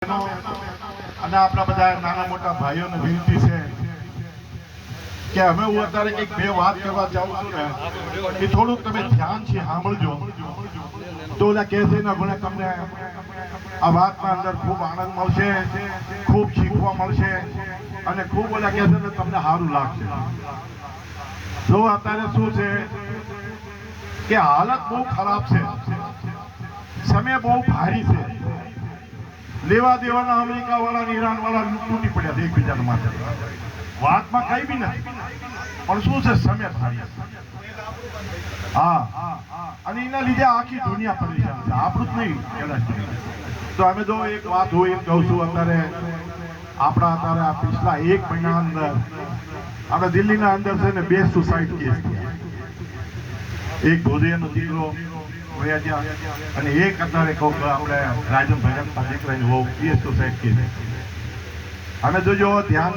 અને આપણા બધા નાના મોટા ભાઈઓને વિનંતી છે કે અમે હું અત્યારે કંઈક બે વાત કરવા જાઉં છું ને એ થોડુંક તમે ધ્યાનથી સાંભળજો તો ઓલા કહે છે ને ભલે તમને આ વાતના અંદર ખૂબ આનંદ મળશે, ખૂબ શીખવા મળશે અને ખૂબ ઓલા કહે છે ને તમને સારું લાગશે. જો અત્યારે શું છે કે હાલત બહુ ખરાબ છે, સમય બહુ ભારી છે, લેવા દેવાના અમેરિકા વાળા ઈરાન વાળા તૂટી પડ્યા છે એકબીજાના માટે. વાતમાં કઈ બી નથી, પણ શું છે સમય ભારી. હા, અને એના લીધે આખી દુનિયા પરેશાન છે, આપણું જ નહીં. તો અમે જો એક વાત હું એમ કહું છું, અત્યારે અત્યારે આ પિછલા 1 મહિના અંદર આપણે દિલ્હીના અંદર છે ને 2 સુસાઇડ કેસ થયા. એક ભોજિયાનો દીકરો અને એક અત્યારે આપણે રાજન ભગતના દીકરાની વહુ, એ સુસાઇડ કેસ. અમે જોજો ધ્યાન